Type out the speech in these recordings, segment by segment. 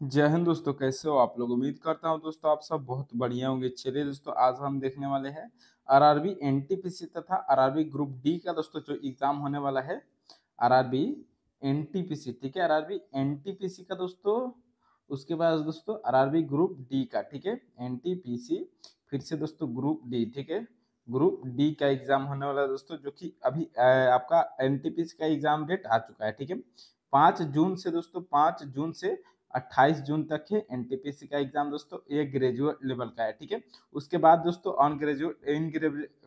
जय हिंद दोस्तों, कैसे हो आप लोग। उम्मीद करता हूं दोस्तों आप सब बहुत बढ़िया होंगे। चलिए दोस्तों, आज हम देखने वाले हैं आरआरबी एनटीपीसी तथा आरआरबी ग्रुप डी का दोस्तों जो एग्जाम होने वाला है। आरआरबी एनटीपीसी, ठीक है, आरआरबी एनटीपीसी का दोस्तों। उसके बाद दोस्तों आरआरबी ग्रुप डी का, ठीक है, एनटीपीसी फिर से दोस्तों ग्रुप डी, ठीक है, ग्रुप डी का एग्जाम होने वाला है दोस्तों, जो कि अभी आपका एनटीपीसी का एग्जाम डेट आ चुका है, ठीक है। 5 जून से दोस्तों, 5 जून से 28 जून तक है एनटीपीसी का एग्जाम दोस्तों। ये ग्रेजुएट लेवल का है, ठीक है। उसके बाद दोस्तों on graduate, in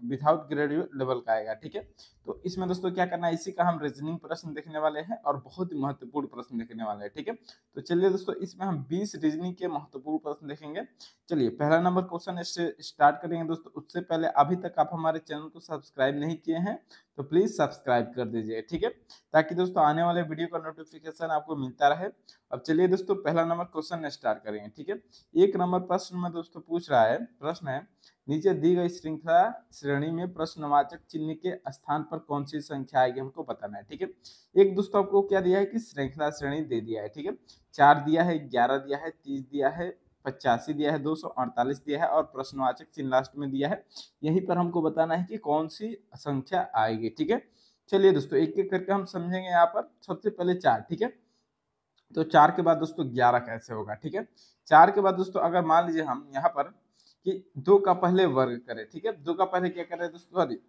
without graduate level का आएगा, ठीक है। तो इसमें दोस्तों क्या करना है, इसी का हम रीजनिंग प्रश्न देखने वाले हैं और बहुत ही महत्वपूर्ण प्रश्न देखने वाले हैं, ठीक है। तो चलिए दोस्तों, इसमें हम 20 रीजनिंग के महत्वपूर्ण प्रश्न देखेंगे। चलिए पहला नंबर क्वेश्चन से स्टार्ट करेंगे दोस्तों। उससे पहले अभी तक आप हमारे चैनल को सब्सक्राइब नहीं किए हैं तो प्लीज सब्सक्राइब कर दीजिए, ठीक है, ताकि दोस्तों आने वाले वीडियो का नोटिफिकेशन आपको मिलता रहे। अब चलिए दोस्तों, पहला नंबर क्वेश्चन स्टार्ट करेंगे, ठीक है। एक नंबर प्रश्न में दोस्तों पूछ रहा है, प्रश्न है, नीचे दी गई श्रृंखला श्रेणी में प्रश्नवाचक चिन्ह के स्थान पर कौन सी संख्या आएगी, हमको बताना है, ठीक है। एक दोस्तों आपको क्या दिया है कि श्रृंखला श्रेणी दे दिया है, ठीक है। 4 दिया है, 11 दिया है, 30 दिया है, 85 दिया है, 248 दिया है और प्रश्नवाचक चिन्ह लास्ट में दिया है। यहीं पर हमको बताना है कि कौन सी संख्या आएगी, ठीक है। चलिए दोस्तों, एक एक करके हम समझेंगे। यहाँ पर सबसे पहले 4, ठीक है। तो 4 के बाद दोस्तों 11 कैसे होगा, ठीक है। 4 के बाद दोस्तों अगर मान लीजिए हम यहाँ पर कि 2 का पहले वर्ग करें, ठीक है। 2 का पहले क्या करें दोस्तों, सॉरी,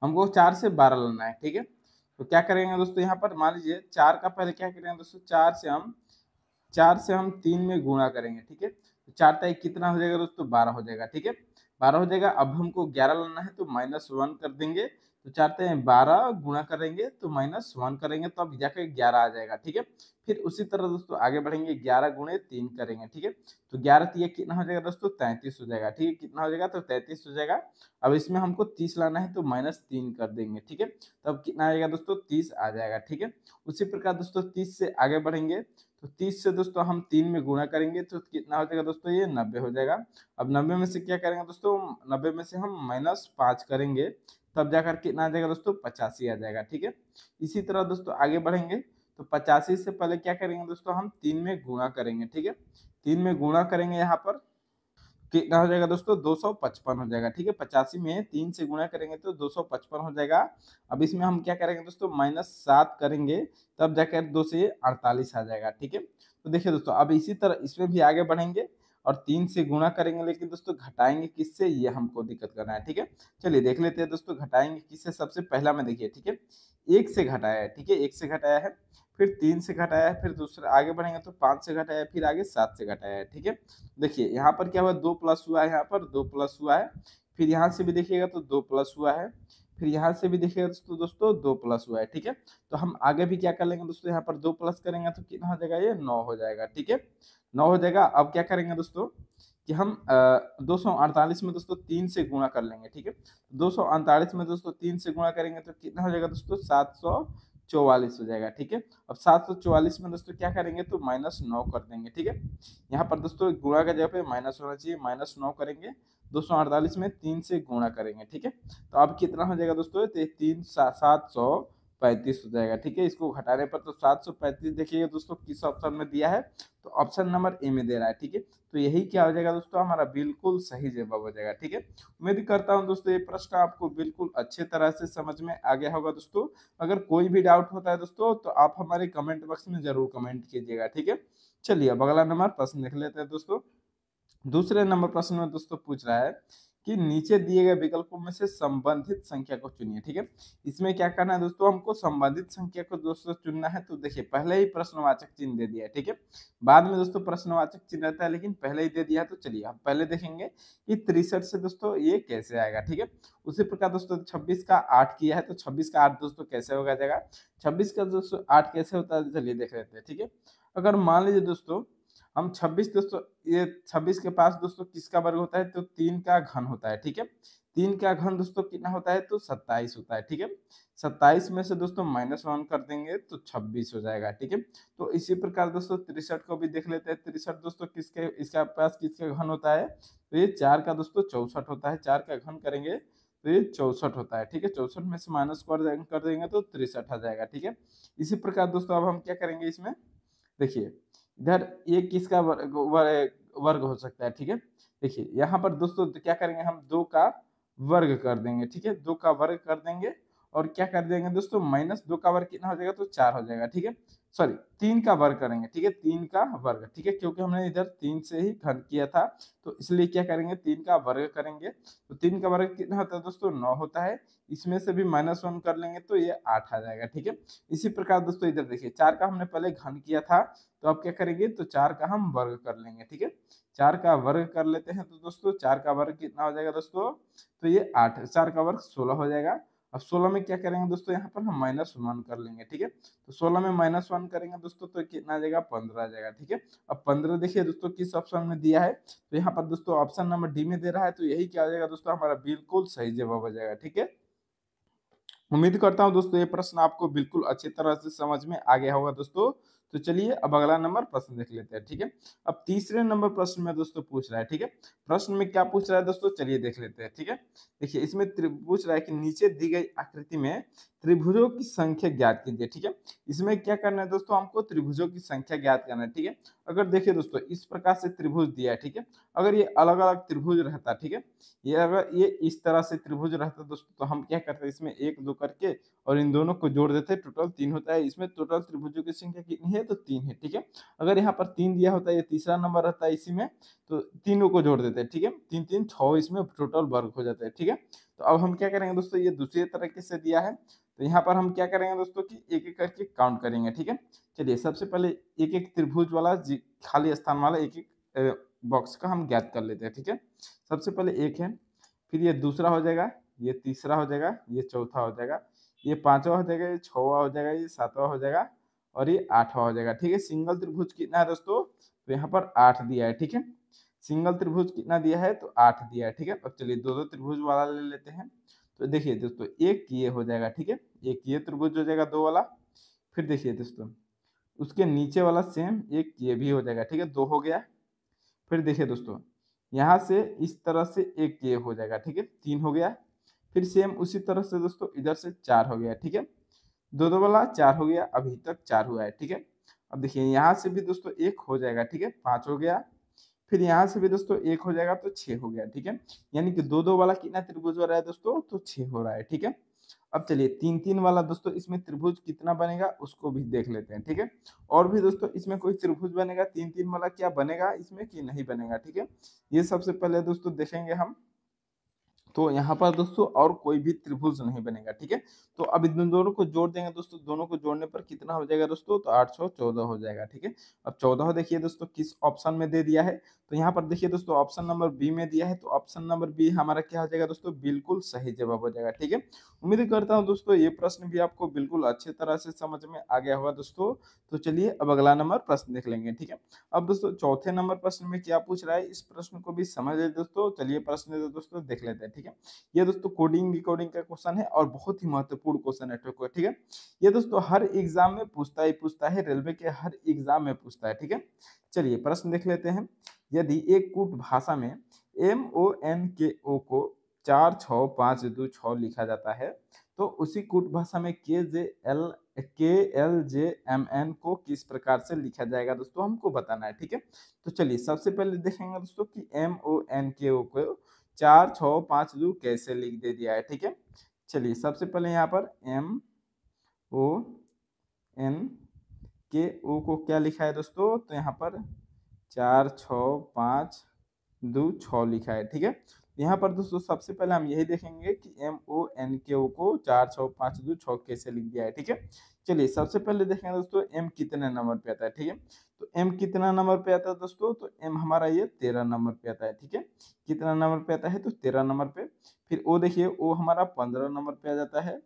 हमको 4 से 12 लेना है, ठीक है। तो क्या करेंगे दोस्तों, यहाँ पर मान लीजिए 4 का पहले क्या करेंगे दोस्तों, 4 से हम 3 में गुणा करेंगे, ठीक है। तो 4 तक कितना हो जाएगा दोस्तों, 12 हो जाएगा, ठीक है। 12 हो जाएगा। अब हमको 11 लाना है तो -1 कर देंगे। तो 4 तक 12 गुणा करेंगे तो -1 करेंगे तो अब जाकर 11 आ जाएगा, ठीक है। फिर उसी तरह दोस्तों आगे बढ़ेंगे, 11 गुणे 3 करेंगे, ठीक है। तो 11 तिया कितना हो जाएगा दोस्तों, 33 हो जाएगा, ठीक है। कितना हो जाएगा तो 33 हो जाएगा। अब इसमें हमको 30 लाना है तो -3 कर देंगे, ठीक है। तब कितना आएगा दोस्तों, 30 आ जाएगा, ठीक है। उसी प्रकार दोस्तों 30 से आगे बढ़ेंगे तो 30 से दोस्तों हम 3 में गुणा करेंगे तो कितना हो जाएगा दोस्तों, ये 90 हो जाएगा। अब 90 में से क्या करेंगे दोस्तों, 90 में से हम -5 करेंगे तब जाकर कितना आ जाएगा दोस्तों, 85 आ जाएगा, ठीक है। इसी तरह दोस्तों आगे बढ़ेंगे तो 85 से पहले क्या करेंगे दोस्तों, हम 3 में गुणा करेंगे, ठीक है। 3 में गुणा करेंगे यहाँ पर कितना हो जाएगा दोस्तों, 255 हो जाएगा, ठीक है। 85 में 3 से गुणा करेंगे तो 255 हो जाएगा। अब इसमें हम क्या करेंगे दोस्तों, -7 करेंगे तब जाकर 2 से 48 आ जाएगा, ठीक है। तो देखिए दोस्तों, अब इसी तरह इसमें भी आगे बढ़ेंगे और 3 से गुणा करेंगे, लेकिन दोस्तों घटाएंगे किससे, ये हमको दिक्कत करना है, ठीक है। चलिए देख लेते हैं दोस्तों, घटाएंगे किससे। सबसे पहला में देखिए, ठीक है, 1 से घटाया है, ठीक है, 1 से घटाया है, फिर 3 से घटाया है, फिर दूसरा आगे बढ़ेंगे तो 5 से घटाया है, फिर आगे 7 से घटाया है, ठीक है। देखिए यहाँ पर क्या हुआ, 2 प्लस हुआ है, यहाँ पर 2 प्लस हुआ है, फिर यहाँ से भी देखिएगा तो 2 प्लस हुआ है, फिर यहाँ से भी देखिएगा दोस्तों 2 प्लस हुआ है, ठीक है। तो हम आगे भी क्या कर लेंगे दोस्तों, यहाँ पर 2 प्लस करेंगे तो कितना हो जाएगा, ये 9 हो जाएगा, ठीक है। 9 हो जाएगा। अब क्या करेंगे दोस्तों कि हम 248 में दोस्तों 3 से गुणा कर लेंगे, ठीक है। 248 में दोस्तों 3 से गुणा करेंगे तो कितना हो जाएगा दोस्तों, 744 हो जाएगा, ठीक है। अब 744 में दोस्तों क्या करेंगे तो -9 कर देंगे, ठीक है। यहाँ पर दोस्तों गुणा का जगह पे माइनस होना चाहिए, -9 करेंगे। 248 में 3 से गुणा करेंगे, ठीक है। तो अब कितना हो जाएगा दोस्तों, 735 हो जाएगा, ठीक है। इसको घटाने पर तो 735 देखिए दोस्तों किस ऑप्शन में दिया है, तो ऑप्शन नंबर ए में दे रहा है, ठीक है। तो यही क्या हो जाएगा दोस्तों, हमारा बिल्कुल सही जवाब हो जाएगा, ठीक है। उम्मीद करता हूँ दोस्तों ये प्रश्न आपको बिल्कुल अच्छे तरह से समझ में आ गया होगा दोस्तों। अगर कोई भी डाउट होता है दोस्तों तो आप हमारे कमेंट बॉक्स में जरूर कमेंट कीजिएगा, ठीक है। चलिए अब अगला नंबर प्रश्न देख लेते हैं दोस्तों। दूसरे नंबर प्रश्न में दोस्तों पूछ रहा है कि नीचे दिए गए विकल्पों में से संबंधित संख्या को चुनिए, ठीक है। इसमें क्या करना है दोस्तों, हमको संबंधित संख्या को दोस्तों चुनना है। तो देखिए पहले ही प्रश्नवाचक चिन्ह दे दिया है, ठीक है। बाद में दोस्तों प्रश्नवाचक चिन्ह रहता है, लेकिन पहले ही दे दिया है। तो चलिए हम पहले देखेंगे कि 63 से दोस्तों ये कैसे आएगा, ठीक है। उसी प्रकार दोस्तों 26 का 8 किया है तो 26 का 8 दोस्तों कैसे होगा जाएगा, 26 का दोस्तों 8 कैसे होता है, चलिए देख लेते हैं, ठीक है। अगर मान लीजिए दोस्तों हम 26 दोस्तों, ये 26 के पास दोस्तों किसका वर्ग होता है, तो 3 का घन होता है, ठीक है। 3 का घन दोस्तों कितना होता है, तो 27 होता है, ठीक है। 27 में से दोस्तों -1 कर देंगे तो 26 हो जाएगा, ठीक है। तो इसी प्रकार दोस्तों 63 को भी देख लेते हैं। 63 दोस्तों किसके, इसका पास किसका घन होता है, तो ये 4 का दोस्तों 64 होता है। 4 का घन करेंगे तो ये 64 होता है, ठीक है। 64 में से माइनस कर देंगे तो 63 आ जाएगा, ठीक है। इसी प्रकार दोस्तों अब हम क्या करेंगे इसमें देखिए इधर ये किसका वर्ग हो सकता है, ठीक है। देखिए यहाँ पर दोस्तों क्या करेंगे, हम 2 का वर्ग कर देंगे, ठीक है, 2 का वर्ग कर देंगे और क्या कर देंगे दोस्तों, माइनस 2 का वर्ग कितना हो जाएगा, तो 4 हो जाएगा, ठीक है। सॉरी 3 का वर्ग करेंगे, ठीक है, 3 का वर्ग, ठीक है, क्योंकि हमने इधर 3 से ही घन किया था, तो इसलिए क्या करेंगे, 3 का वर्ग करेंगे। तो 3 का वर्ग कितना होता है दोस्तों, 9 होता है। इसमें से भी -1 कर लेंगे तो ये 8 आ जाएगा, ठीक है। इसी प्रकार दोस्तों इधर देखिए 4 का हमने पहले घन किया था, तो अब क्या करेंगे, तो 4 का हम वर्ग कर लेंगे, ठीक है। 4 का वर्ग कर लेते हैं, तो दोस्तों 4 का वर्ग कितना हो जाएगा दोस्तों, तो ये 8, 4 का वर्ग 16 हो जाएगा। अब 16 में क्या करेंगे दोस्तों, यहाँ पर हम -1 कर लेंगे, ठीक है। तो 16 में -1 करेंगे दोस्तों तो कितना आ जाएगा, 15 आ जाएगा, ठीक है। अब 15 देखिए दोस्तों किस ऑप्शन में दिया है, तो यहाँ पर दोस्तों ऑप्शन नंबर डी में दे रहा है, तो यही क्या हो जाएगा दोस्तों, हमारा बिल्कुल सही जवाब हो जाएगा, ठीक है। उम्मीद करता हूँ दोस्तों ये प्रश्न आपको बिल्कुल अच्छी तरह से समझ में आ गया होगा दोस्तों। तो चलिए अब अगला नंबर प्रश्न देख लेते हैं, ठीक है। अब तीसरे नंबर प्रश्न में दोस्तों पूछ रहा है, ठीक है। प्रश्न में क्या पूछ रहा है दोस्तों, चलिए देख लेते हैं, ठीक है। देखिए इसमें पूछ रहा है कि नीचे दी गई आकृति में त्रिभुजों की संख्या ज्ञात कीजिए, ठीक है। इसमें क्या करना है दोस्तों, हमको त्रिभुजों की संख्या ज्ञात करना है, ठीक है। अगर देखिए दोस्तों इस प्रकार से त्रिभुज दिया है, ठीक है। अगर ये अलग अलग त्रिभुज रहता, ठीक है, ये अगर ये इस तरह से त्रिभुज रहता दोस्तों, तो हम क्या करते इसमें 1 2 करके और इन दोनों को जोड़ देते हैं, टोटल 3 होता है। इसमें टोटल त्रिभुजों की संख्या कितनी है, तो 3 है, ठीक है। अगर यहाँ पर 3 दिया होता है, ये तीसरा नंबर रहता है इसी में, तो तीनों को जोड़ देते हैं, ठीक है। 3 3 6 इसमें टोटल वर्ग हो जाता है, ठीक है। तो अब हम क्या करेंगे दोस्तों, ये दूसरे तरीके से दिया है, तो यहाँ पर हम क्या करेंगे दोस्तों कि एक एक करके काउंट करेंगे, ठीक है। चलिए सबसे पहले एक एक त्रिभुज वाला खाली स्थान वाला एक एक बॉक्स का हम ज्ञात कर लेते हैं, ठीक है। सबसे पहले एक है, फिर ये दूसरा हो जाएगा, ये तीसरा हो जाएगा, ये चौथा हो जाएगा, ये 5वां हो जाएगा, ये 6वां हो जाएगा, ये 7वां हो जाएगा और ये 8वां हो जाएगा, ठीक है। सिंगल त्रिभुज कितना है दोस्तों, तो यहाँ पर 8 दिया है, ठीक है। सिंगल त्रिभुज कितना दिया है, तो 8 दिया है, ठीक है। अब चलिए दो दो त्रिभुज वाला ले लेते हैं। तो देखिए दोस्तों एक ये हो जाएगा, ठीक है, एक ये त्रिभुज हो जाएगा 2 वाला। फिर देखिए दोस्तों उसके नीचे वाला सेम एक ये भी हो जाएगा, ठीक है, 2 हो गया। फिर देखिए दोस्तों यहाँ से इस तरह से एक ये हो जाएगा, ठीक है, 3 हो गया। फिर सेम उसी तरह से दोस्तों इधर से 4 हो गया, ठीक है। दो दो वाला 4 हो गया, अभी तक 4 हुआ है, ठीक है। अब देखिए यहाँ से भी दोस्तों एक हो जाएगा, ठीक है, 5 हो गया। फिर यहाँ से भी दोस्तों एक हो जाएगा तो 6 हो गया, ठीक है। यानी कि दो दो वाला कितना त्रिभुज हो रहा है दोस्तों, तो 6 हो रहा है, ठीक है। अब चलिए 3 3 वाला दोस्तों इसमें त्रिभुज कितना बनेगा उसको भी देख लेते हैं, ठीक है। और भी दोस्तों इसमें कोई त्रिभुज बनेगा 3 3 वाला, क्या बनेगा इसमें कि नहीं बनेगा, ठीक है। ये सबसे पहले दोस्तों देखेंगे हम। तो यहाँ पर दोस्तों और कोई भी त्रिभुज नहीं बनेगा, ठीक है। तो अब इन दोनों को जोड़ देंगे दोस्तों, दोनों को जोड़ने पर कितना हो जाएगा दोस्तों, तो 814 हो जाएगा, ठीक है। अब 14 देखिए दोस्तों किस ऑप्शन में दे दिया है, तो यहाँ पर देखिए दोस्तों ऑप्शन नंबर बी में दिया है, तो ऑप्शन नंबर बी हमारा क्या हो जाएगा दोस्तों, बिल्कुल सही जवाब हो जाएगा, ठीक है। उम्मीद करता हूँ दोस्तों ये प्रश्न भी आपको बिल्कुल अच्छे तरह से समझ में आ गया होगा दोस्तों। तो चलिए अब अगला नंबर प्रश्न देख लेंगे, ठीक है। अब दोस्तों चौथे नंबर प्रश्न में क्या पूछ रहा है, इस प्रश्न को भी समझ ले दोस्तों। चलिए प्रश्न दोस्तों देख लेते हैं, ठीक है। ये दोस्तों कोडिंग डिकोडिंग का क्वेश्चन है और बहुत ही महत्वपूर्ण क्वेश्चन है, ठीक है। ये दोस्तों हर एग्जाम में पूछता है, रेलवे के हर एग्जाम में पूछता है, ठीक है। चलिए प्रश्न देख लेते हैं। यदि एक कूट भाषा में MONKO को 4 6 5 2 6 लिखा जाता है, तो उसी कूट भाषा में KLJMN को किस प्रकार से लिखा जाएगा दोस्तों, हमको बताना है, ठीक है। तो चलिए सबसे पहले देखेंगे दोस्तों कि MONKO को 4 6 5 2 कैसे लिख दे दिया है, ठीक है। चलिए सबसे पहले यहाँ पर MONKO को क्या लिखा है दोस्तों, तो यहाँ पर 4 6 5 2 6 लिखा है, ठीक है। यहाँ पर दोस्तों सबसे पहले हम यही देखेंगे कि MONKO को 4 6 5 2 6 कैसे लिख दिया है, ठीक है। चलिए सबसे पहले देखेंगे दोस्तों M कितने नंबर पे आता है, ठीक है। तो M कितना नंबर पे आता है दोस्तों, तो M हमारा ये 13 नंबर पे आता है, ठीक है। कितना नंबर पे आता है, तो 13 नंबर पे। फिर O देखिए O हमारा 15 नंबर पे आ जाता है।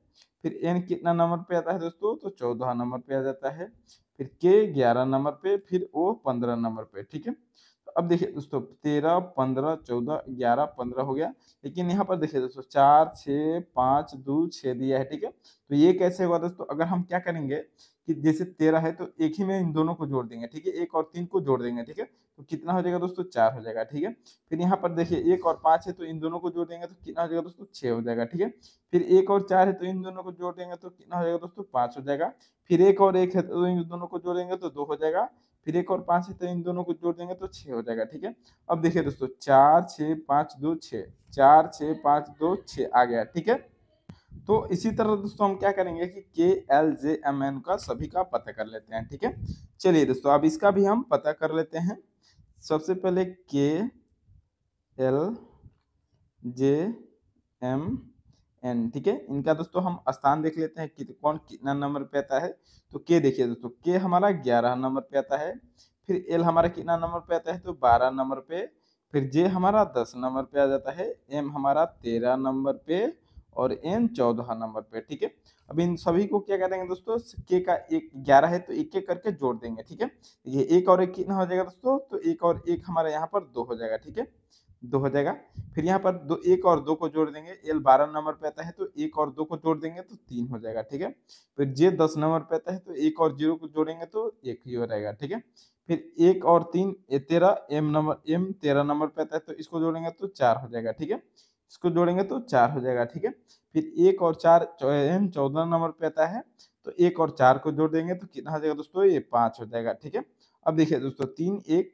फिर N कितना नंबर पे आता है दोस्तों, तो 14 नंबर पे आ जाता है। फिर K 11 नंबर पे, फिर O 15 नंबर पे, ठीक है। तो अब देखिए दोस्तों 13 15 14 11 15 हो गया। लेकिन यहाँ पर देखिए दोस्तों 4 6 5 2 6 दिया है, ठीक है। तो ये कैसे होगा दोस्तों, अगर हम क्या करेंगे कि जैसे 13 है तो एक ही में इन दोनों को जोड़ देंगे, ठीक है, 1 और 3 को जोड़ देंगे, ठीक है, तो कितना हो जाएगा दोस्तों 4 हो जाएगा, ठीक है। फिर यहाँ पर देखिए 1 और 5 है तो इन दोनों को जोड़ देंगे तो कितना हो जाएगा दोस्तों 6 हो जाएगा, ठीक है। फिर 1 और 4 है तो इन दोनों को जोड़ देंगे तो कितना हो जाएगा दोस्तों 5 हो जाएगा। फिर 1 और 1 है तो इन दोनों को जोड़ेंगे तो 2 हो जाएगा। फिर 1 और 5 है तो इन दोनों को जोड़ देंगे तो 6 हो जाएगा, ठीक है। अब देखिए दोस्तों 4 6 5 2 6, 4 6 5 2 6 आ गया, ठीक है। तो इसी तरह दोस्तों हम क्या करेंगे कि के एल जे एम एन का सभी का पता कर लेते हैं, ठीक है। चलिए दोस्तों अब इसका भी हम पता कर लेते हैं। सबसे पहले के एल जे एम एन, ठीक है, इनका दोस्तों हम स्थान देख लेते हैं कि कौन कितना नंबर पे आता है। तो के देखिए दोस्तों, के हमारा 11 नंबर पे आता है। फिर एल हमारा कितना नंबर पे आता है तो 12 नंबर पे। फिर जे हमारा 10 नंबर पे आ जाता है। एम हमारा 13 नंबर पे और एन 14 नंबर पे, ठीक है। अब इन सभी को क्या करेंगे दोस्तों, के का एक 11 है तो एक एक करके जोड़ देंगे, ठीक है। ये एक और एक कितना हो जाएगा दोस्तों, तो एक और एक हमारा यहाँ पर 2 हो जाएगा, ठीक है, 2 हो जाएगा। फिर यहाँ पर दो, एक और 2 को जोड़ देंगे। एल 12 नंबर पे आता है तो एक और 2 को जोड़ देंगे तो 3 हो जाएगा, ठीक है। फिर जे 10 नंबर पे आता है तो एक और 0 को जोड़ेंगे तो 1 ही हो जाएगा, ठीक है। फिर 1 और 3 13, एम 13 नंबर पे आता है तो इसको जोड़ेंगे तो 4 हो जाएगा, ठीक है। इसको जोड़ेंगे तो 4 हो जाएगा, ठीक है। फिर 1 और 4 एम 14 नंबर पे आता है तो 1 और 4 को जोड़ देंगे तो कितना हो जाएगा दोस्तों, ये 5 हो जाएगा, ठीक है। अब देखिए दोस्तों 3 1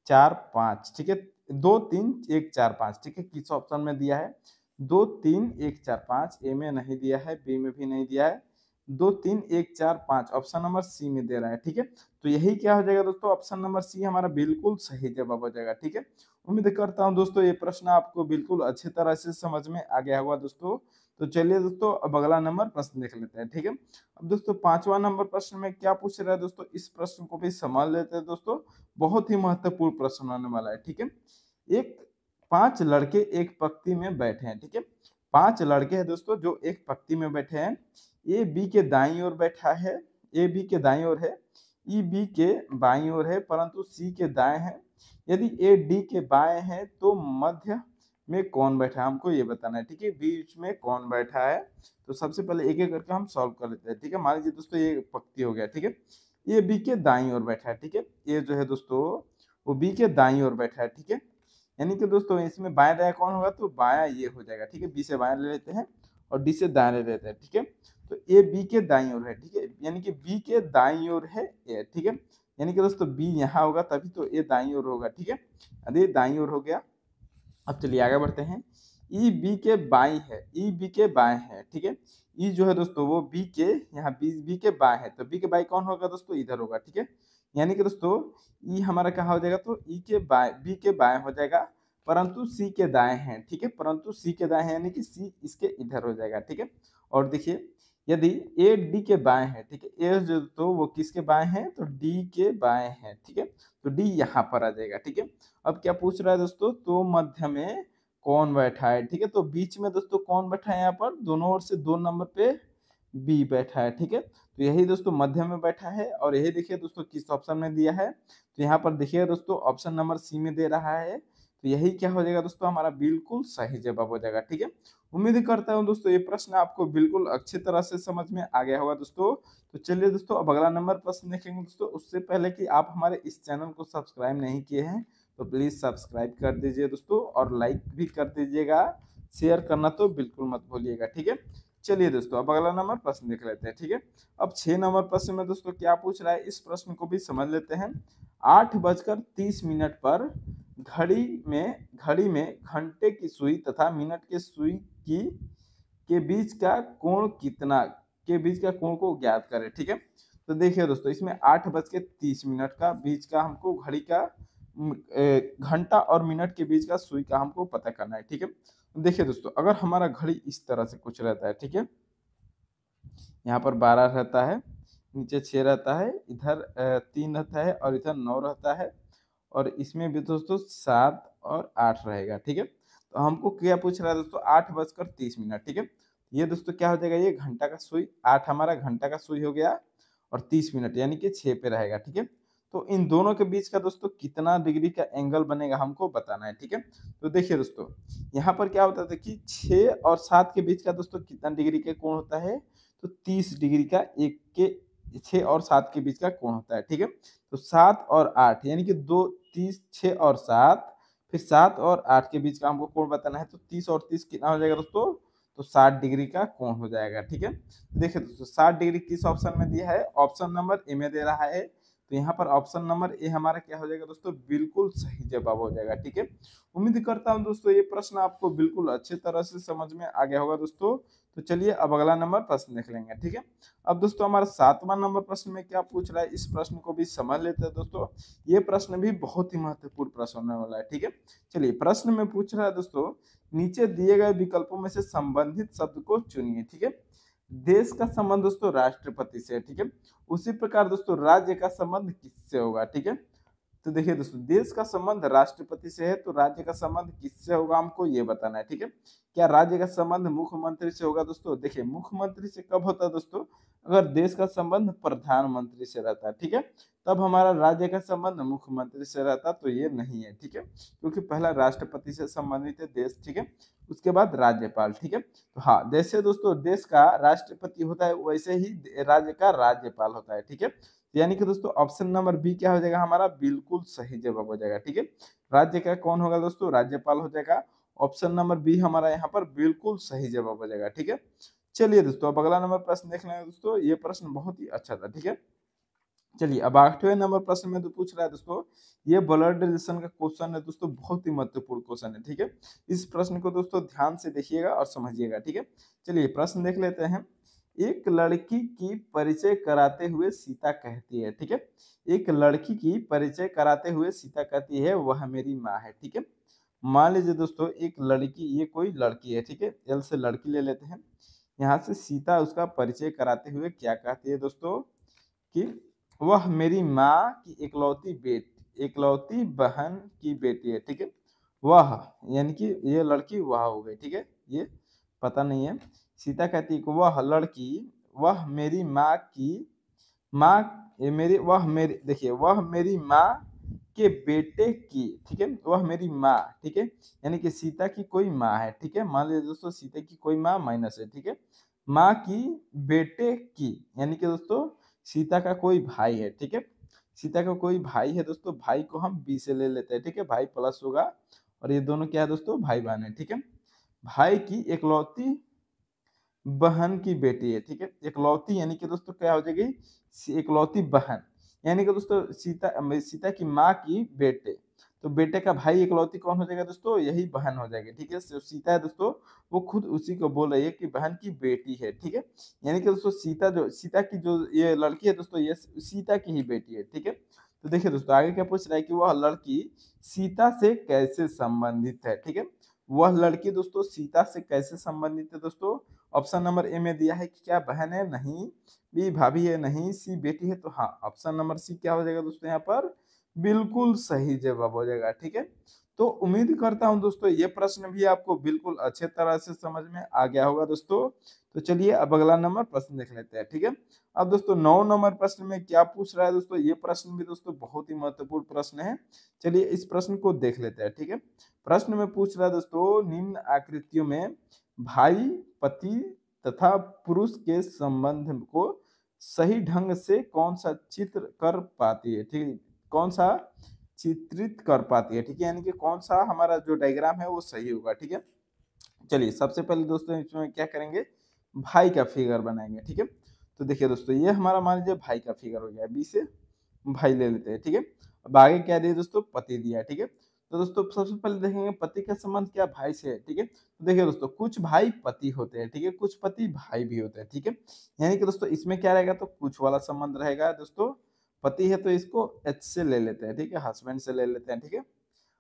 4 5, ठीक है, 2 3 1 4 5, ठीक है, किस ऑप्शन में दिया है 2 3 1 4 5, ए में नहीं दिया है, बी में भी नहीं दिया है, 2 3 1 4 5 ऑप्शन नंबर सी में दे रहा है, ठीक है। तो यही क्या हो जाएगा दोस्तों, ऑप्शन नंबर सी हमारा बिल्कुल सही जवाब हो जाएगा, ठीक है। उम्मीद करता हूँ दोस्तों ये प्रश्न आपको बिल्कुल अच्छी तरह से समझ में आ गया होगा दोस्तों। तो चलिए दोस्तों अब अगला नंबर प्रश्न देख लेते हैं, ठीक है। अब दोस्तों 5वां नंबर प्रश्न में क्या पूछ रहा है दोस्तों, इस प्रश्न को भी समझ लेते हैं दोस्तों। बहुत ही महत्वपूर्ण प्रश्न आने वाला है, ठीक है। एक 5 लड़के एक पंक्ति में बैठे हैं, ठीक है। 5 लड़के हैं दोस्तों जो एक पंक्ति में बैठे हैं। ए बी के दाईं ओर बैठा है, ए बी के दाईं ओर है, ई बी के बाईं ओर है परंतु सी के दाएं है। यदि ए डी के बाएं है तो मध्य में कौन बैठा है, हमको ये बताना है, ठीक है, बीच में कौन बैठा है। तो सबसे पहले एक एक करके हम सॉल्व कर लेते हैं, ठीक है। मान लीजिए दोस्तों ये पंक्ति हो गया, ठीक है। ये बी के दाईं ओर बैठा है, ठीक है, ये जो है दोस्तों वो बी के दाईं ओर बैठा है, ठीक है। यानी कि दोस्तों इसमें बाएं दाएं कौन होगा, तो बायां ये हो जाएगा, ठीक है। बी से बाएं ले लेते हैं और डी से दाएं ले लेते हैं, ठीक है। तो ए बी के दाईं ओर है, ठीक है, यानी कि बी के दाईं ओर है ए, ठीक है। यानी कि दोस्तों बी यहाँ होगा तभी तो ए दाईं ओर होगा, ठीक है। अरे दाईं ओर हो गया। अब चलिए आगे बढ़ते हैं। ई बी के बाई है, ई बी के बाएं है, ठीक है। ई जो है दोस्तों वो बी के यहाँ बी के बाएं है, तो बी के बाई कौन होगा दोस्तों, इधर होगा, ठीक है। यानी कि दोस्तों ई हमारा कहाँ हो जाएगा, तो ई के बाएं बी के बाएं हो जाएगा परंतु सी के दाएं हैं, ठीक है, परंतु सी के दाएं हैं यानी कि सी इसके इधर हो जाएगा, ठीक है। और देखिए यदि ए डी के बाएं है, ठीक है, ए जो तो वो किसके बाएं है, तो डी के बाएं है, ठीक है। तो डी यहाँ पर आ जाएगा, ठीक है। अब क्या पूछ रहा है दोस्तों, तो मध्य में कौन बैठा है, ठीक है। तो बीच में दोस्तों कौन बैठा है, यहाँ पर दोनों ओर से 2 नंबर पे बी बैठा है, ठीक है। तो यही दोस्तों मध्य में बैठा है और यही देखिए दोस्तों किस ऑप्शन में दिया है, तो यहाँ पर देखिए दोस्तों ऑप्शन नंबर सी में दे रहा है। तो यही क्या हो जाएगा दोस्तों, हमारा बिल्कुल सही जवाब हो जाएगा, ठीक है। उम्मीद करता हूँ दोस्तों ये प्रश्न आपको बिल्कुल अच्छी तरह से समझ में आ गया होगा दोस्तों। तो चलिए दोस्तों अब अगला नंबर प्रश्न देखेंगे दोस्तों। उससे पहले कि आप हमारे इस चैनल को सब्सक्राइब नहीं किए हैं तो प्लीज़ सब्सक्राइब कर दीजिए दोस्तों और लाइक भी कर दीजिएगा, शेयर करना तो बिल्कुल मत भूलिएगा, ठीक है। चलिए दोस्तों अब अगला नंबर प्रश्न देख लेते हैं, ठीक है। अब 6 नंबर प्रश्न में दोस्तों क्या पूछ रहा है, इस प्रश्न को भी समझ लेते हैं। 8:30 पर घड़ी में घंटे की सुई तथा मिनट के सुई की के बीच का कोण कितना, के बीच का कोण को ज्ञात करें, ठीक है। तो देखिए दोस्तों इसमें 8:30 का बीच का हमको घड़ी का घंटा और मिनट के बीच का सुई का हमको पता करना है, ठीक है। देखिए दोस्तों अगर हमारा घड़ी इस तरह से कुछ रहता है, ठीक है, यहाँ पर 12 रहता है, नीचे 6 रहता है, इधर 3 रहता है और इधर 9 रहता है और इसमें भी दोस्तों 7 और 8 रहेगा, ठीक है। तो हमको क्या पूछ रहा है दोस्तों, 8:30, ठीक है। ये दोस्तों क्या हो जाएगा, ये घंटा का सुई, 8 हमारा घंटा का सुई हो गया और 30 मिनट यानी कि 6 पे रहेगा, ठीक है। तो इन दोनों के बीच का दोस्तों कितना डिग्री का एंगल बनेगा हमको बताना है, ठीक है। तो देखिए दोस्तों यहाँ पर क्या होता था कि 6 और 7 के बीच का दोस्तों कितना डिग्री का कोण होता है, तो 30 डिग्री का एक के 6 और 7 के बीच का कोण होता है, ठीक है। तो 7 और 8 यानी कि 2 30 6 और 7, फिर 7 और 8 के बीच का हमको कोण बताना है, तो 30 और 30 कितना हो जाएगा दोस्तों, तो 60 डिग्री का कोण हो जाएगा, ठीक है। देखिए दोस्तों 60 डिग्री किस ऑप्शन में दिया है, ऑप्शन नंबर ए में दे रहा है, तो यहाँ पर ऑप्शन नंबर ए हमारा क्या हो जाएगा दोस्तों, बिल्कुल सही जवाब हो जाएगा, ठीक है। उम्मीद करता हूँ दोस्तों ये प्रश्न आपको बिल्कुल अच्छे तरह से समझ में आ गया होगा दोस्तों। तो चलिए अब अगला नंबर प्रश्न देख लेंगे, ठीक है। अब दोस्तों हमारा 7वां नंबर प्रश्न में क्या पूछ रहा है, इस प्रश्न को भी समझ लेते हैं दोस्तों। ये प्रश्न भी बहुत ही महत्वपूर्ण प्रश्न होने वाला है, ठीक है। चलिए प्रश्न में पूछ रहा है दोस्तों, नीचे दिए गए विकल्पों में से संबंधित शब्द को चुनिए, ठीक है। देश का संबंध दोस्तों राष्ट्रपति से है, ठीक है। उसी प्रकार दोस्तों राज्य का संबंध किससे होगा, ठीक है। तो देखिए दोस्तों देश का संबंध राष्ट्रपति से है, तो राज्य का संबंध किससे होगा हमको ये बताना है, ठीक है। क्या राज्य का संबंध मुख्यमंत्री से होगा दोस्तों, देखिए मुख्यमंत्री से कब होता है दोस्तों, अगर देश का संबंध प्रधानमंत्री से रहता है, ठीक है, तब हमारा राज्य का संबंध मुख्यमंत्री से रहता, तो ये नहीं है, ठीक है, क्योंकि पहला राष्ट्रपति से संबंधित है देश, ठीक है, उसके बाद राज्यपाल, ठीक है। तो हाँ जैसे दोस्तों देश का राष्ट्रपति होता है वैसे ही राज्य का राज्यपाल होता है, ठीक है। यानी कि दोस्तों ऑप्शन नंबर बी क्या हो जाएगा हमारा, बिल्कुल सही जवाब हो जाएगा, ठीक है। राज्य का कौन होगा दोस्तों, राज्यपाल हो जाएगा। ऑप्शन नंबर बी हमारा यहाँ पर बिल्कुल सही जवाब हो जाएगा, ठीक है। चलिए दोस्तों अब अगला नंबर प्रश्न देख लेंगे दोस्तों, ये प्रश्न बहुत ही अच्छा था, ठीक है। चलिए अब 8वें नंबर प्रश्न में तो पूछ रहा है दोस्तों, ये ब्लड रिलेशन का क्वेश्चन है दोस्तों, बहुत ही महत्वपूर्ण क्वेश्चन है, ठीक है। इस प्रश्न को दोस्तों ध्यान से देखिएगा और समझिएगा, ठीक है। चलिए प्रश्न देख लेते हैं। एक लड़की की परिचय कराते हुए सीता कहती है, ठीक है। एक लड़की की परिचय कराते हुए सीता कहती है वह मेरी माँ है, ठीक है। मान लीजिए दोस्तों एक लड़की, ये कोई लड़की है, ठीक है, एल से लड़की ले लेते हैं। यहाँ से सीता उसका परिचय कराते हुए क्या कहती है दोस्तों, कि वह मेरी माँ की इकलौती बहन की बेटी है, ठीक है। वह यानी कि ये लड़की वह हो गई, ठीक है, ये पता नहीं है। सीता कहती है कि वह लड़की, वह मेरी माँ की माँ, ये मेरी वह मेरी देखिए वह मेरी माँ के बेटे की, ठीक है, वह मेरी माँ, ठीक है, यानी कि सीता की कोई माँ है, ठीक है। मान लीजिए दोस्तों सीता की कोई माँ माइनस है, ठीक है, माँ की बेटे की, यानी कि दोस्तों सीता का कोई भाई है, ठीक है। सीता का कोई भाई है दोस्तों, भाई को हम बी से ले लेते हैं, ठीक है, भाई प्लस होगा, और ये दोनों क्या है दोस्तों, भाई बहन है, ठीक है। भाई की इकलौती बहन की बेटी है, ठीक है। इकलौती यानी कि दोस्तों क्या हो जाएगी, इकलौती बहन, यानी कि दोस्तों सीता की माँ की बेटे, तो बेटे का भाई इकलौती कौन हो जाएगा दोस्तों, यही बहन हो जाएगी, ठीक है। जो सीता है दोस्तों वो खुद उसी को बोल रही है कि बहन की बेटी है, ठीक है। यानी कि दोस्तों सीता की जो ये लड़की है दोस्तों, ये सीता की ही बेटी है, ठीक है। तो देखिए दोस्तों आगे क्या पूछ रहा है कि वह लड़की सीता से कैसे संबंधित है, ठीक है। वह लड़की दोस्तों सीता से कैसे संबंधित है दोस्तों, ऑप्शन नंबर ए में दिया है कि क्या बहन है, नहीं, बी भाभी है, नहीं, सी बेटी है, तो हाँ ऑप्शन नंबर सी क्या हो जाएगा दोस्तों, यहाँ पर बिल्कुल सही जवाब हो जाएगा, ठीक है। तो उम्मीद करता हूं दोस्तों ये प्रश्न भी आपको बिल्कुल अच्छे तरह से समझ में आ गया होगा दोस्तों। तो चलिए अब अगला नंबर प्रश्न देख लेते हैं, ठीक है। अब दोस्तों 9 नंबर प्रश्न में क्या पूछ रहा है दोस्तों, ये प्रश्न भी दोस्तों बहुत ही महत्वपूर्ण प्रश्न है। चलिए इस प्रश्न को देख लेते हैं, ठीक है। प्रश्न में पूछ रहा है दोस्तों, निम्न आकृतियों में भाई, पति तथा पुरुष के संबंध को सही ढंग से कौन सा चित्र कर पाती है, ठीक है, कौन सा चित्रित कर पाती है, ठीक है, यानी कि कौन सा हमारा जो डायग्राम है वो सही होगा, ठीक है। चलिए सबसे पहले दोस्तों इसमें क्या करेंगे, भाई का फिगर बनाएंगे, ठीक है। तो देखिए दोस्तों ये हमारा मान लीजिए भाई का फिगर हो गया, बी से भाई ले लेते हैं, ठीक है। अब आगे क्या दिया दोस्तों, पति दिया है, ठीक है। तो दोस्तों सबसे पहले देखेंगे पति का संबंध क्या भाई से है, ठीक है। तो देखिए दोस्तों कुछ भाई पति होते हैं, ठीक है, कुछ पति भाई भी होते हैं, ठीक है। यानी कि दोस्तों इसमें क्या रहेगा, तो कुछ वाला संबंध रहेगा दोस्तों, पति है तो इसको एच से ले लेते हैं, ठीक है, हस्बैंड से ले लेते हैं, ठीक है।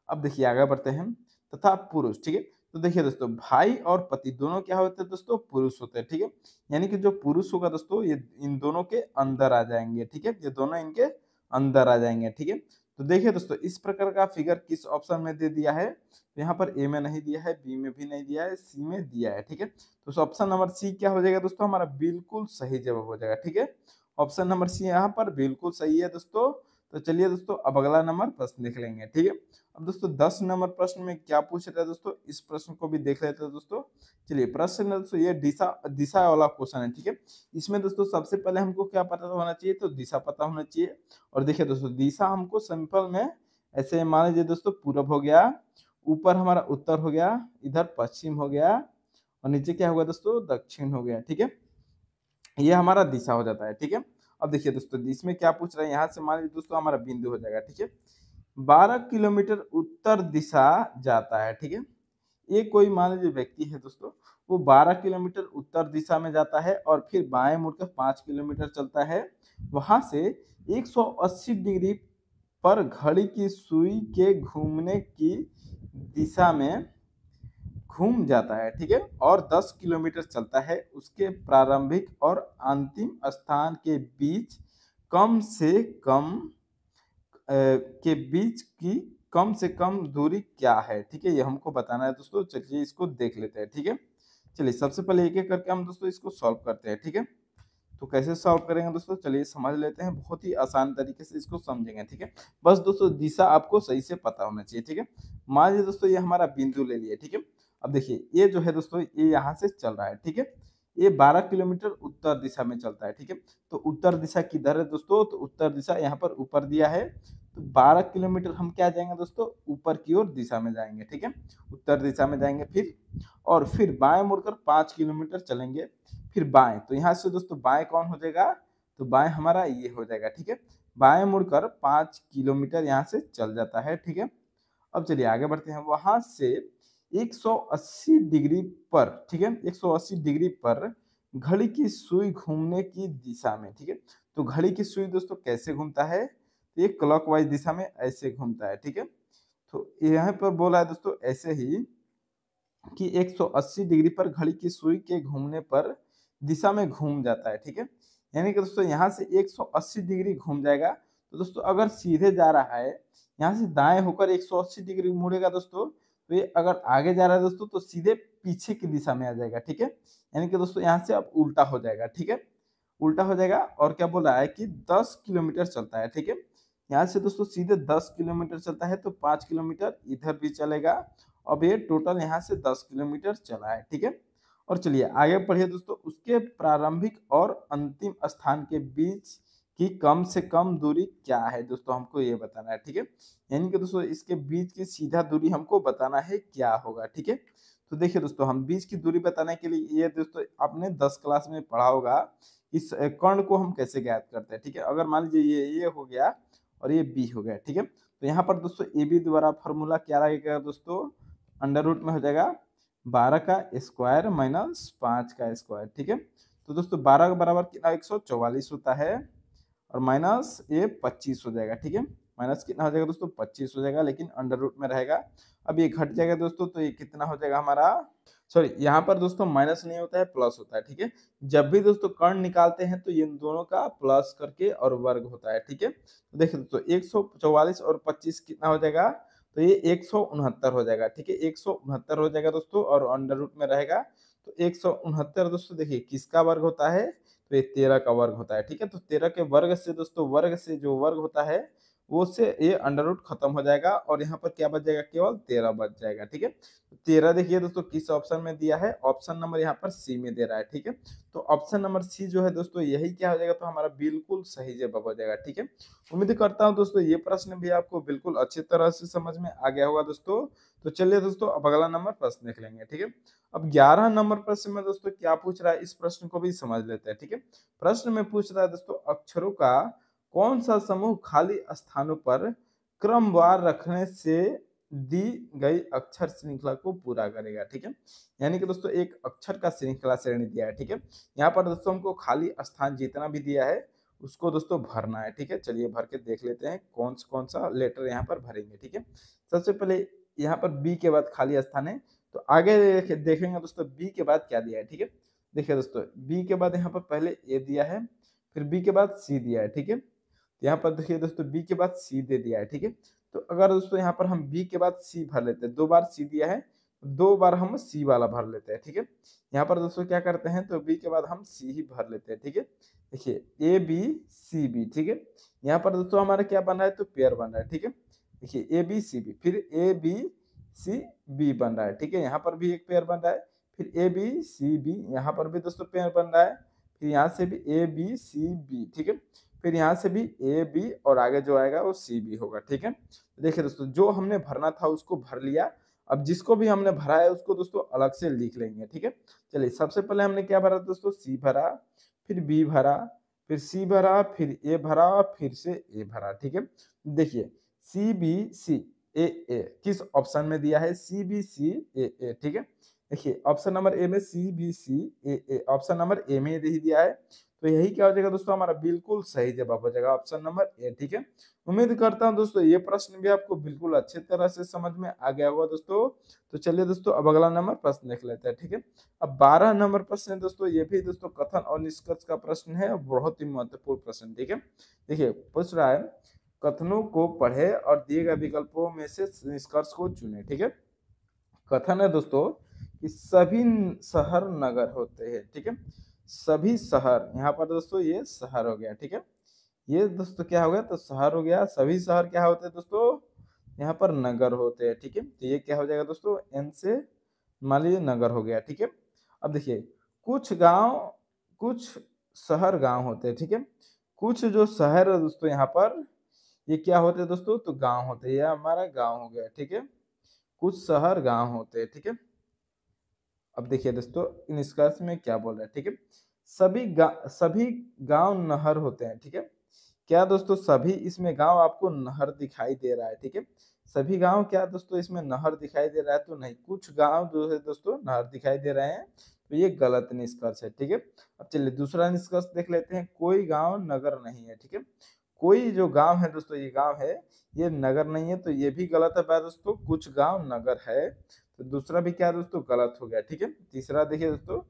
अब देखिए आगे बढ़ते हैं, तथा पुरुष, ठीक है। तो देखिए दोस्तों भाई और पति दोनों क्या होते हैं दोस्तों, पुरुष होते हैं, ठीक है। यानी कि जो पुरुष होगा दोस्तों ये इन दोनों के अंदर आ जाएंगे, ठीक है, ये दोनों इनके अंदर आ जाएंगे, ठीक है। तो देखिए दोस्तों इस प्रकार का फिगर किस ऑप्शन में दे दिया है, तो यहाँ पर ए में नहीं दिया है, बी में भी नहीं दिया है, सी में दिया है, ठीक है। तो ऑप्शन नंबर सी क्या हो जाएगा दोस्तों, हमारा बिल्कुल सही जवाब हो जाएगा, ठीक है। ऑप्शन नंबर सी यहाँ पर बिल्कुल सही है दोस्तों। तो चलिए दोस्तों अब अगला नंबर प्रश्न देख लेंगे, ठीक है। अब दोस्तों 10 नंबर प्रश्न में क्या पूछ रहा है दोस्तों, इस प्रश्न को भी देख लेते हैं दोस्तों। चलिए प्रश्न है दोस्तों ये दिशा दिशा वाला क्वेश्चन है, ठीक है। इसमें दोस्तों सबसे पहले हमको क्या पता होना चाहिए, तो दिशा पता होना चाहिए। और देखिए दोस्तों दिशा हमको सिंपल में ऐसे मान लीजिए दोस्तों पूरब हो गया, ऊपर हमारा उत्तर हो गया, इधर पश्चिम हो गया और नीचे क्या होगा दोस्तों दक्षिण हो गया, ठीक है। ये हमारा दिशा हो जाता है, ठीक है। अब देखिए दोस्तों इसमें क्या पूछ रहा है, यहाँ से मान लीजिए दोस्तों हमारा बिंदु हो जाएगा, ठीक है। 12 किलोमीटर उत्तर दिशा जाता है, ठीक है। ये कोई मान लीजिए व्यक्ति है दोस्तों, वो 12 किलोमीटर उत्तर दिशा में जाता है और फिर बाएं मुड़कर 5 किलोमीटर चलता है। वहां से 180 डिग्री पर घड़ी की सुई के घूमने की दिशा में घूम जाता है, ठीक है। और 10 किलोमीटर चलता है। उसके प्रारंभिक और अंतिम स्थान के बीच कम से कम के बीच की कम से कम दूरी क्या है, ठीक है। ये हमको बताना है दोस्तों। चलिए इसको देख लेते हैं, ठीक है। चलिए सबसे पहले एक एक करके हम दोस्तों इसको सॉल्व करते हैं, ठीक है। तो कैसे सॉल्व करेंगे दोस्तों, चलिए समझ लेते हैं। बहुत ही आसान तरीके से इसको समझेंगे, ठीक है। बस दोस्तों दिशा आपको सही से पता होना चाहिए, ठीक है। मान लीजिए दोस्तों ये हमारा बिंदु ले लिए, ठीक है। अब देखिए ये जो है दोस्तों ये यहाँ से चल रहा है, ठीक है। ये 12 किलोमीटर उत्तर दिशा में चलता है, ठीक है। तो उत्तर दिशा किधर है दोस्तों, तो उत्तर दिशा यहाँ पर ऊपर दिया है। तो 12 किलोमीटर हम क्या जाएंगे दोस्तों, ऊपर की ओर दिशा में जाएंगे, ठीक है। उत्तर दिशा में जाएंगे फिर, और फिर बाएं मुड़कर 5 किलोमीटर चलेंगे, फिर बाएं। तो यहाँ से दोस्तों बाएं कौन हो जाएगा, तो बाएं हमारा ये हो जाएगा, ठीक है। बाएं मुड़कर 5 किलोमीटर यहाँ से चल जाता है, ठीक है। अब चलिए आगे बढ़ते हैं। वहां से 180 डिग्री पर, ठीक है, 180 डिग्री पर घड़ी की सुई घूमने की दिशा में, ठीक है। तो घड़ी की सुई दोस्तों कैसे घूमता है, तो ये क्लॉकवाइज दिशा में ऐसे घूमता है, ठीक है। तो यहाँ पर बोला है दोस्तों ऐसे ही कि 180 डिग्री पर घड़ी की सुई के घूमने पर दिशा में घूम जाता है, ठीक है। यानी कि दोस्तों यहाँ से 180 डिग्री घूम जाएगा। तो दोस्तों अगर सीधे जा रहा है, यहाँ से दाएं होकर 180 डिग्री मुड़ेगा दोस्तों, तो ये अगर आगे जा रहा है दोस्तों तो सीधे पीछे की दिशा में आ जाएगा, ठीक है। यानी कि दोस्तों यहाँ से अब उल्टा हो जाएगा, ठीक है। उल्टा हो जाएगा। और क्या बोल रहा है कि 10 किलोमीटर चलता है, ठीक है। यहाँ से दोस्तों सीधे 10 किलोमीटर चलता है, तो 5 किलोमीटर इधर भी चलेगा। अब ये टोटल यहाँ से 10 किलोमीटर चला है, ठीक है। और चलिए आगे बढ़िए दोस्तों। उसके प्रारंभिक और अंतिम स्थान के बीच की कम से कम दूरी क्या है दोस्तों, हमको ये बताना है, ठीक है। यानी कि दोस्तों इसके बीच की सीधा दूरी हमको बताना है क्या होगा, ठीक है। तो देखिए दोस्तों हम बीच की दूरी बताने के लिए, ये दोस्तों आपने 10 क्लास में पढ़ा होगा, इस कर्ण को हम कैसे ज्ञात करते हैं, ठीक है। अगर मान लीजिए ये हो गया और ये बी हो गया, ठीक है। तो यहाँ पर दोस्तों ए बी द्वारा फॉर्मूला क्या लगेगा दोस्तों, अंडर रूट में हो जाएगा 12 का स्क्वायर माइनस 5 का स्क्वायर, ठीक है। तो दोस्तों 12 के बराबर कितना 144 होता है, और माइनस ये 25 हो जाएगा, ठीक है। माइनस कितना हो जाएगा दोस्तों 25 हो जाएगा, लेकिन अंडर रूट में रहेगा। अब ये घट जाएगा दोस्तों, तो ये कितना हो जाएगा हमारा, सॉरी यहाँ पर दोस्तों माइनस नहीं होता है, प्लस होता है, ठीक है। जब भी दोस्तों कर्ण निकालते हैं तो ये दोनों का प्लस करके और वर्ग होता है, ठीक है। तो देखिए दोस्तों 144 और 25 कितना हो जाएगा, तो ये 169 हो जाएगा, ठीक है। 169 हो जाएगा दोस्तों, और अंडर रूट में रहेगा। तो 169 दोस्तों देखिए किसका वर्ग होता है, तो ये 13 का वर्ग होता है, ठीक है। तो 13 के वर्ग से दोस्तों, वर्ग से जो वर्ग होता है वो से ये अंडर रूट खत्म हो जाएगा, और यहाँ पर क्या बच जाएगा, केवल 13 बच जाएगा, ठीक है। तो 13 देखिए दोस्तों किस ऑप्शन में दिया है, ऑप्शन नंबर यहाँ पर सी में दे रहा है, ठीक है। तो ऑप्शन नंबर सी जो है दोस्तों यही क्या हो जाएगा, तो हमारा बिल्कुल सही जवाब हो जाएगा, ठीक है। उम्मीद करता हूँ दोस्तों ये प्रश्न भी आपको बिल्कुल अच्छी तरह से समझ में आ गया होगा दोस्तों। तो चलिए दोस्तों अब अगला नंबर प्रश्न देख लेंगे, ठीक है। अब 11 नंबर प्रश्न में दोस्तों क्या पूछ रहा है, इस प्रश्न को भी समझ लेते हैं, ठीक है। प्रश्न में पूछ रहा है दोस्तों अक्षरों का कौन सा समूह खाली स्थानों पर क्रमवार रखने से दी गई अक्षर श्रृंखला को पूरा करेगा, ठीक है। यानी कि दोस्तों एक अक्षर का श्रृंखला श्रेणी दिया है, ठीक है। यहाँ पर दोस्तों हमको खाली स्थान जितना भी दिया है उसको दोस्तों भरना है, ठीक है। चलिए भर के देख लेते हैं कौन सा लेटर यहाँ पर भरेंगे, ठीक है। सबसे पहले यहाँ पर बी के बाद खाली स्थान है, तो आगे देखेंगे दोस्तों बी के बाद क्या दिया है, ठीक है। देखिए दोस्तों बी के बाद यहाँ पर पहले ए दिया है, फिर बी के बाद सी दिया है, ठीक है। यहाँ पर देखिए दोस्तों बी के बाद सी दे दिया है, ठीक है। तो अगर दोस्तों यहाँ पर हम बी के बाद सी भर लेते हैं, 2 बार सी दिया है, 2 बार हम सी वाला भर लेते हैं, ठीक है। यहाँ पर दोस्तों क्या करते हैं, तो बी के बाद हम सी ही भर लेते हैं, ठीक है। देखिए ए बी सी बी, ठीक है। यहाँ पर दोस्तों हमारा क्या बन रहा है, तो पेयर बन रहा है, ठीक है। देखिए ए बी सी बी, फिर ए बी सी बी बन रहा है, ठीक है। यहाँ पर भी एक पेयर बन रहा है, फिर ए बी सी बी, यहाँ पर भी दोस्तों पेयर बन रहा है, फिर यहाँ से भी ए बी सी बी, ठीक है। फिर यहाँ से भी ए बी और आगे जो आएगा वो सी बी होगा, ठीक है। तो देखिए दोस्तों जो हमने भरना था उसको भर लिया। अब जिसको भी हमने भरा है उसको दोस्तों अलग से लिख लेंगे, ठीक है। चलिए सबसे पहले हमने क्या भरा दोस्तों, सी भरा, फिर बी भरा, फिर सी भरा, फिर ए भरा, फिर से ए भरा, ठीक है। देखिए सी बी सी ए ए किस ऑप्शन में दिया है, सी बी सी ए ए, ठीक है। देखिए ऑप्शन नंबर ए में C B C A A, option number A में यही दिया है, तो यही क्या हो जाएगा दोस्तों, हमारा बिल्कुल सही जवाब हो जाएगा ऑप्शन नंबर ए, ठीक है। उम्मीद करता हूं दोस्तों ये प्रश्न भी आपको बिल्कुल अच्छे तरह से समझ में आ गया होगा दोस्तों। तो चलिए दोस्तों अब अगला नंबर प्रश्न देख लेते हैं, ठीक है। अब 12 नंबर प्रश्न है दोस्तों, ये भी दोस्तों कथन और निष्कर्ष का प्रश्न है, बहुत ही महत्वपूर्ण प्रश्न, ठीक है। देखिए पूछ रहा है कथनों को पढ़े और दिए गए विकल्पों में से निष्कर्ष को चुने, ठीक है। कथन है दोस्तों कि सभी शहर नगर होते हैं, ठीक है। सभी शहर, यहाँ पर दोस्तों ये शहर हो गया, ठीक है। ये दोस्तों क्या हो गया, तो शहर हो गया। सभी शहर क्या होते हैं दोस्तों, यहाँ पर नगर होते हैं, ठीक है। तो ये क्या हो जाएगा दोस्तों, एन से मान लीजिए नगर हो गया, ठीक है। अब देखिए कुछ गांव, कुछ शहर गांव होते हैं, ठीक है। कुछ जो शहर है दोस्तों यहाँ पर ये क्या होते हैं दोस्तों, तो गांव होते हैं, ये हमारा गांव हो गया, ठीक है। कुछ शहर गांव होते हैं, ठीक है। अब देखिए दोस्तों निष्कर्ष में क्या बोल रहा है, ठीक है। सभी गांव नहर होते हैं, ठीक है। क्या दोस्तों सभी इसमें गांव आपको नहर दिखाई दे रहा है, ठीक है। सभी गांव क्या दोस्तों इसमें नहर दिखाई दे रहा है, तो नहीं, कुछ गांव जो है दोस्तों नहर दिखाई दे रहे हैं, तो ये गलत निष्कर्ष है, ठीक है। अब चलिए दूसरा निष्कर्ष देख लेते हैं, कोई गांव नगर नहीं है, ठीक है। कोई जो गांव है दोस्तों ये गांव है, ये नगर नहीं है, तो ये भी गलत है भाई दोस्तों, कुछ गांव नगर है, तो दूसरा भी क्या दोस्तों गलत हो गया, ठीक है। तीसरा देखिए दोस्तों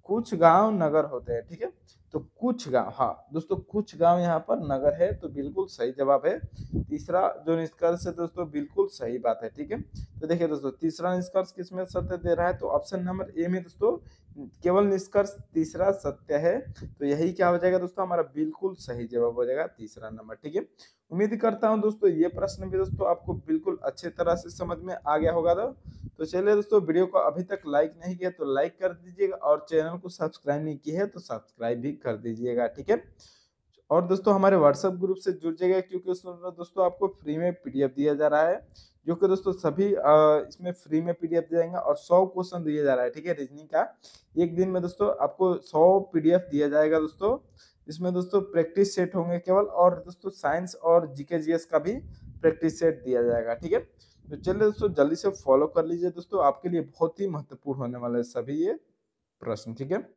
कुछ गांव नगर होते हैं, ठीक है। तो कुछ गांव, हाँ दोस्तों कुछ गांव यहाँ पर नगर है, तो बिल्कुल सही जवाब है। तीसरा जो निष्कर्ष है दोस्तों बिल्कुल सही बात है, ठीक है। तो देखिए दोस्तों तीसरा निष्कर्ष किसमें सत्य दे रहा है, तो ऑप्शन नंबर ए में दोस्तों केवल निष्कर्ष तीसरा सत्य है, तो यही क्या हो जाएगा दोस्तों, हमारा बिल्कुल सही जवाब हो जाएगा तीसरा नंबर, ठीक है। उम्मीद करता हूं दोस्तों ये प्रश्न भी दोस्तों आपको बिल्कुल अच्छे तरह से समझ में आ गया होगा। तो चलिए दोस्तों वीडियो को अभी तक लाइक नहीं किया तो लाइक कर दीजिएगा, और चैनल को सब्सक्राइब नहीं किया है तो सब्सक्राइब भी कर दीजिएगा, ठीक है। और दोस्तों हमारे व्हाट्सएप ग्रुप से जुड़ जाइएगा, क्योंकि उसमें दोस्तों आपको फ्री में पीडीएफ दिया जा रहा है, जो कि दोस्तों सभी इसमें फ्री में पीडीएफ दिया जाएगा, और 100 क्वेश्चन दिया जा रहा है, ठीक है, रीजनिंग का। एक दिन में दोस्तों आपको 100 पीडीएफ दिया जाएगा दोस्तों, इसमें दोस्तों प्रैक्टिस सेट होंगे केवल, और दोस्तों साइंस और जीके जीएस का भी प्रैक्टिस सेट दिया जाएगा, ठीक है। तो चलिए दोस्तों जल्दी से फॉलो कर लीजिए दोस्तों, आपके लिए बहुत ही महत्वपूर्ण होने वाले सभी ये प्रश्न, ठीक है।